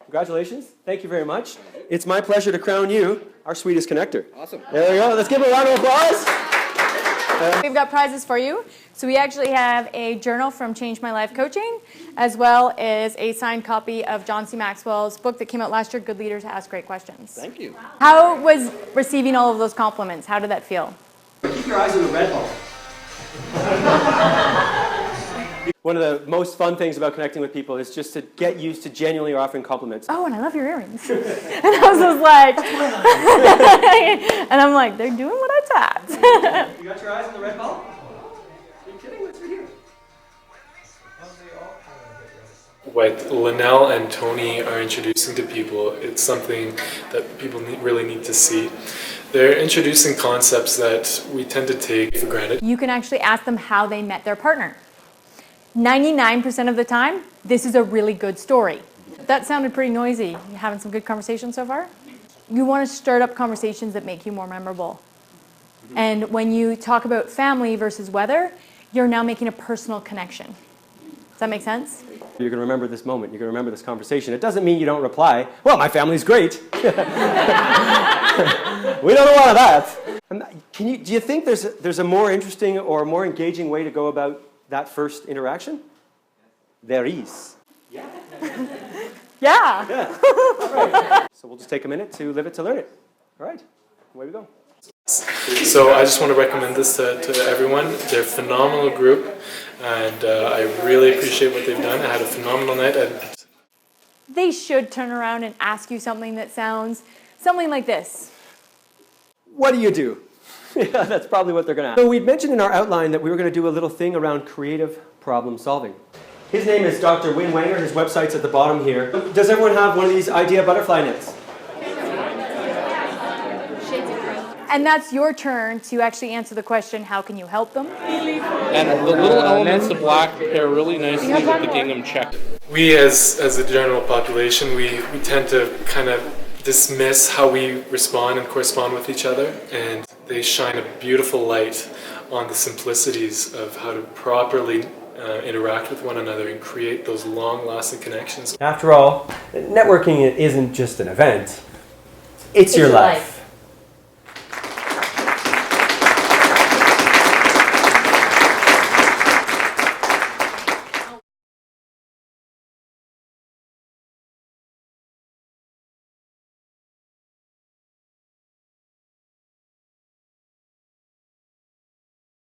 Congratulations. Thank you very much. It's my pleasure to crown you our sweetest connector. Awesome. There we go. Let's give a round of applause. We've got prizes for you. So we actually have a journal from Change My Life Coaching, as well as a signed copy of John C. Maxwell's book that came out last year, Good Leaders Ask Great Questions. Thank you. How was receiving all of those compliments? How did that feel? Keep your eyes on the red ball. One of the most fun things about connecting with people is just to get used to genuinely offering compliments. Oh, and I love your earrings. And I was just like, and I'm like, they're doing what I tapped. You got your eyes on the red ball? Are you kidding? What's right here? What Linnell and Tony are introducing to people, it's something that people really need to see. They're introducing concepts that we tend to take for granted. You can actually ask them how they met their partner. 99% of the time, this is a really good story. That sounded pretty noisy. You having some good conversation so far? You want to start up conversations that make you more memorable. And when you talk about family versus weather, you're now making a personal connection. Does that make sense? You're going to remember this moment. You're going to remember this conversation. It doesn't mean you don't reply, well, my family's great. We don't know all of that. Do you think there's a more interesting or more engaging way to go about that first interaction? There is. Yeah. Yeah. All right. So we'll just take a minute to live it to learn it. All right. Away we go. So I just want to recommend this to everyone. They're a phenomenal group, and I really appreciate what they've done. I had a phenomenal night. They should turn around and ask you something that sounds something like this. What do you do? Yeah, that's probably what they're going to ask. So we'd mentioned in our outline that we were going to do a little thing around creative problem solving. His name is Dr. Win Wanger. His website's at the bottom here. Does everyone have one of these idea butterfly nets? And that's your turn to actually answer the question, how can you help them? And the little elements of black pair really nicely with the gingham check. We, as a general population, we tend to kind of dismiss how we respond and correspond with each other, and they shine a beautiful light on the simplicities of how to properly interact with one another and create those long-lasting connections. After all, networking isn't just an event. It's your life.